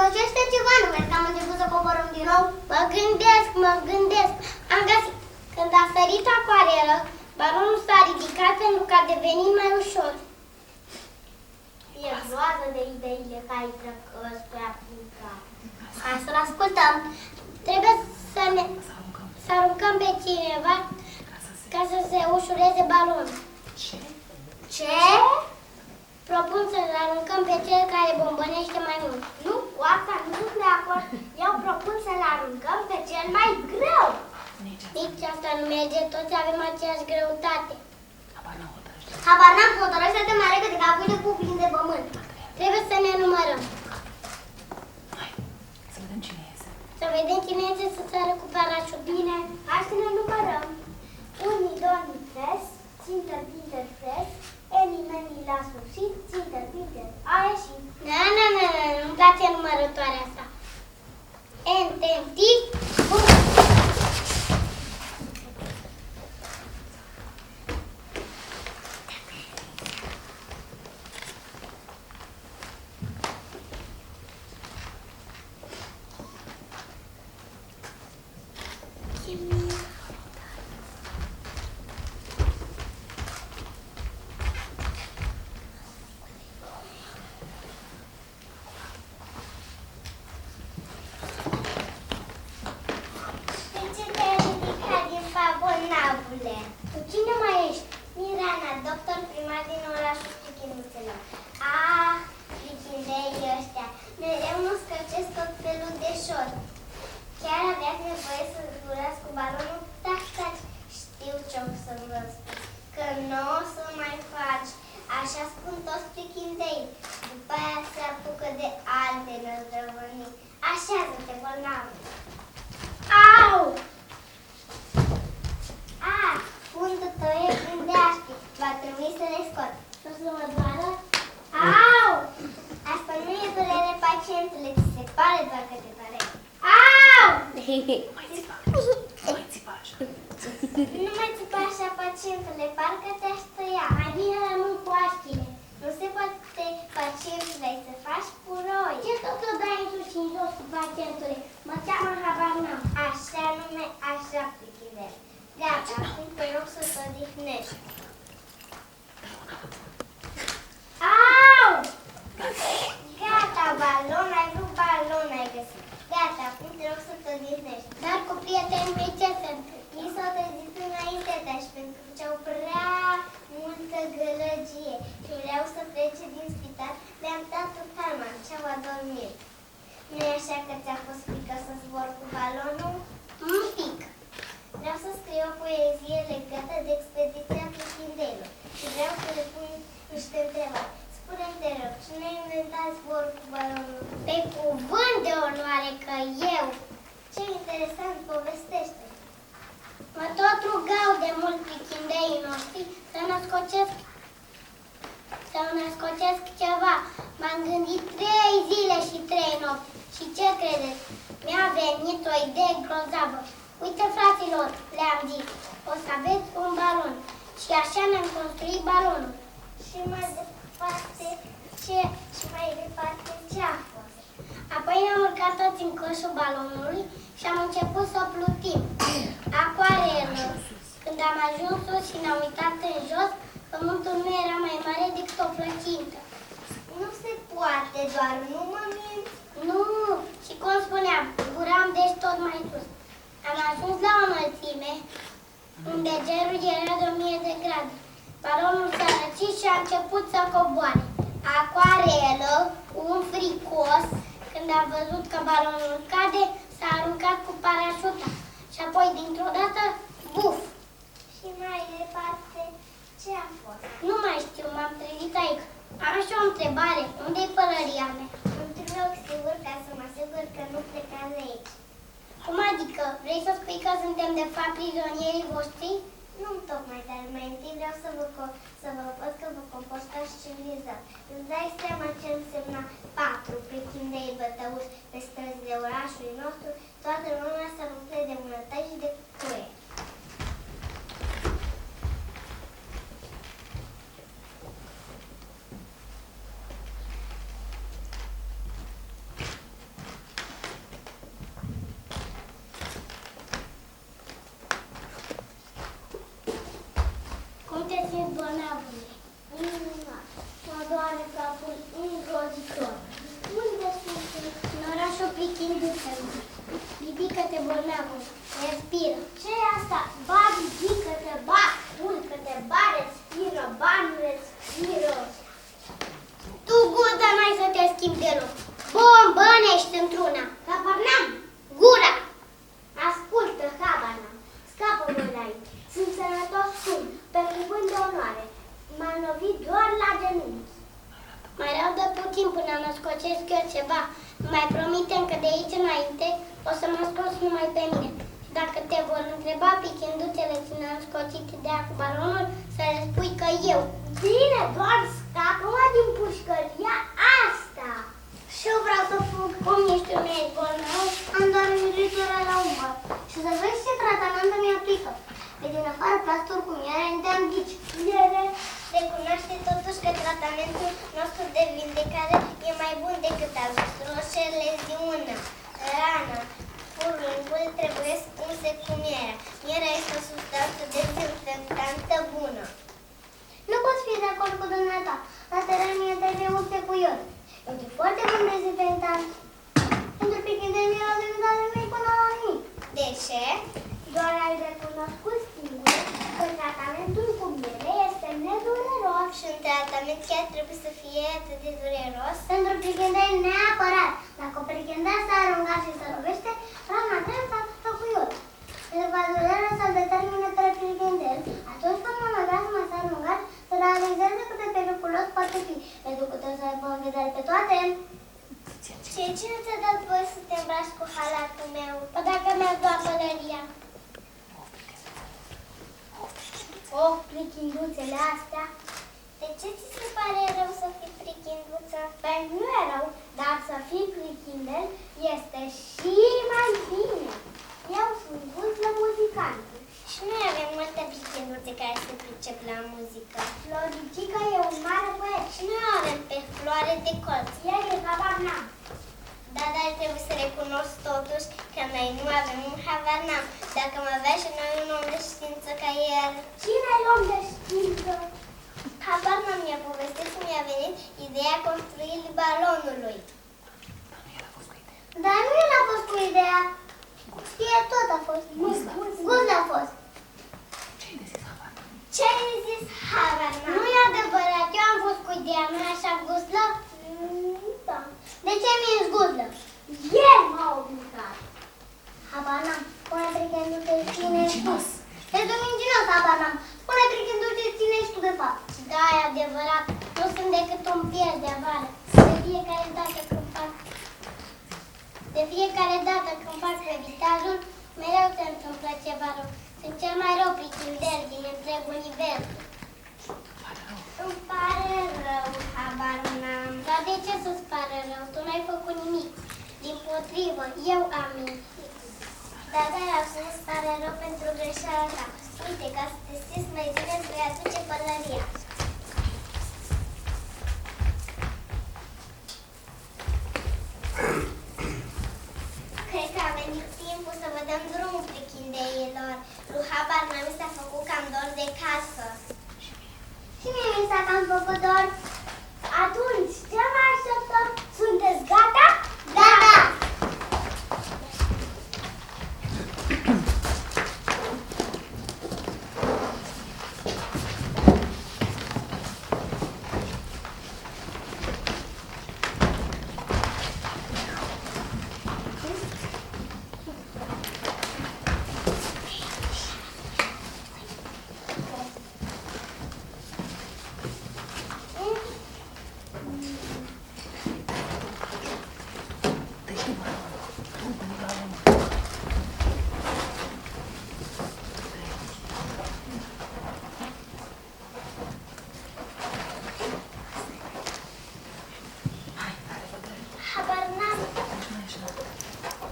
pășește ceva, nu vezi că am început să coborâm din nou? Mă gândesc. Am găsit. Când a sărit acoarelă, balonul s-a ridicat pentru că a devenit mai ușor. E groază de ideile care spre aplicat. Hai să-l ascultăm. Trebuie să aruncăm pe cineva ca să se ușureze balonul. Ce? Propun să-l aruncăm pe cel care bombănește mai mult. Nu, cu asta nu sunt de acord. Eu propun să-l aruncăm pe cel mai greu. Nici asta nu merge, toți avem aceeași greutate. Habar n-am, hotărăște-te mai repede, că acum e cu plin de pământ. Trebuie să ne numărăm. Hai, să vedem cine iese. Să vedem cine iese să sară cu parașut. Bine, hai să ne numărăm. Unii, doni, fres, țintă, pinter, fres, Eni la sfârșit, țintă, pinter, a ieșit. Nu-mi place numărătoarea asta. Ententiv, bun. Tu cine mai ești? Mirana, doctor primar din orașul Prichinduțelor. Prichindei ăștia. Mereu nu scăcesc tot felul de șor. Chiar aveați nevoie să zburați cu balonul? Da, stați. Știu ce-o să-mi vă spun. Că nu o să mai faci. Așa spun toți prichindei. După aia se apucă de alte năzdrăvănii. Așează-te, bolnavă. Au! Fundul tău e plin de așchi. Va trebui să le scot. Și o să mă doară? Au! Asta nu e durere, pacientule. Ți se pare doar că te doare. Au! Mai țipa așa. Nu mai țipa așa, pacientule. Parcă te-aș tăia. Mai bine rămân cu așchile. Nu se poate, pacientule, să faci puroi. Ce tot o dai în sus și în jos cu pacientule? Mă cheamă habar n-am. Așa nume, așa prichidere. Gata, acum te rog să te odihnești. Au! Gata, balon, ai vrut balon, ai găsit. Gata, acum te rog să te odihnești. Dar cu prietenii mei ce se întâmplă? Ei s-au trezit înainte de așa, pentru că au prea multă gălăgie și vreau să plece din spital. Le-am dat tot Harman și au adormit. Nu-i așa că ți-a fost frică să zbor cu balonul? Un pic. Vreau să scriu o poezie legată de expediția Prichindeilor și vreau să le pun niște întrebări. Spune-mi, te rog, cine a inventat zborul cu balonul? Pe cuvânt de onoare că eu! Ce interesant, povestește! Mă tot rugau de mult prichindeii noștri să născocesc ceva. M-am gândit 3 zile și 3 nopți. Și ce credeți? Mi-a venit o idee grozavă. Uite, fraților, le-am zis, o să aveți un balon. Și așa ne-am construit balonul. Și mai departe, ce a fost? Apoi ne-am urcat toți în coșul balonului și am început să o plutim. Acoarelă. Când am ajuns sus și ne-am uitat în jos, pământul nu era mai mare decât o plăcintă. Nu se poate, doar nu mă minți. Nu, și cum spuneam, zburam deci tot mai sus. Am ajuns la o înălțime unde gerul era de 1000 de grade. Balonul s-a răcit și a început să coboare. Acoarelă, un fricos, când a văzut că balonul cade, s-a aruncat cu parașuta. Și apoi, dintr-o dată, buf! Și mai departe, ce a fost? Nu mai știu, m-am trezit aici. Am și o întrebare. Unde-i pălăria mea? Într-un loc sigur ca să mă asigur că nu plecați de aici. Cum adică? Vrei să spui că suntem de fapt prizonierii voștri? Nu tocmai, dar mai întâi vreau să vă văd că vă comportați civilizat. Îți dai seama ce însemna 4 prichindei bătăuși pe străzile orașului nostru, toată lumea să umple de mânătăși și de cuie. ceva. Mai promitem că de aici înainte o să mă asculți numai pe mine. Și dacă te vor întreba pichinduțele ține înscocite de cu balonul, să le spui că eu. Bine, doar scapă-mă din pușcăria asta. Și eu vreau să fug. Cum ești un medic bolnav? Am doar îngrijorare la umăr. Și să vezi ce tratament îmi aplică. Pe din afară plastul cu miere te-am ghici. Miere? Recunoaște totuși că tratamentul nostru de vindecare e mai bun decât al vostru. Orice leziune, rană, furungul trebuie unse cu mierea. Mierea este o substanță dezinfectantă bună. Nu pot fi de acord cu dumneata. La teren mie trebuie unse cu iod. Este foarte bun dezinfectant. Pentru pichindeni mi-au devinat de mei până la nimic. De ce? Doar ai recunoscut singur că tratamentul cu miere este nedureros. Și un tratament chiar trebuie să fie atât de dureros? Pentru prichendeni neapărat. Dacă prichendea s-a aruncat și se lovește, rana trebuie să atâtă cu iod. Pentru ca durerea să determine pe prichendeni, atunci când mă să mă s-a aruncat, să realizeze cât de periculos poate fi, pentru că trebuie să aibă în vedere pe toate. Și cine ți-a dat voie să te îmbraci cu halatul meu? Păi dacă mi-a luat pălăria. Prichinduțele astea. De ce ți se pare rău să fii prichinduță? Păi nu e rău, dar să fii prichindel este și mai bine. Eu sunt guzlă muzicantă. Și noi avem multe prichinduțe care se pricep la muzică. Floricica e un mare poet. Și noi avem pe Floare de colț. El e habar n-am. Da, dar trebuie să recunosc totuși că noi nu avem un habar n-am. Dacă am avea și noi un om de știință ca el. Cine e om de știință? Habar n-am, mi-a povestit cum i-a venit ideea construirii balonului. Dar nu el a fost cu ideea. Știe tot a fost. Guzla a fost. Ce-ai de zis habar n-am? Ce-ai zis habar n-am? Nu e adevărat, eu am fost cu ideea, nu-i așa, Guzla? Da. De ce mi-e zguzlă? El m-a obligat. Habar n-am. Spune prichindu-te cine ești tu. Ești un mincinos, habar n-am. Spune prichindu-te cine ești tu de fapt. Da, e adevărat. Nu sunt decât un pies de avară. De fiecare dată când fac revitajul, mereu se întâmplă ceva rău. Sunt cel mai rău prichindel din întreg univers. Îmi pare rău, habar n-am. Dar de ce să-ți pare rău? Tu n-ai făcut nimic. Dimpotrivă, eu am mințit. Dar de-aia să-ți pare rău pentru greșeala ta. Uite, ca să te simți mai bine, îți vei aduce pălăria. Cred că a venit timpul să vă dăm drumul prichindeilor. Lui habar n-am, mi s-a făcut cam dor de casă. Și mie mi s-a cam făcut dor. Atunci, ce mai așteptăm? Sunteți gata? Gata!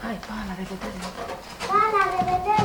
Hai, pa, la revedere! Pa, la revedere!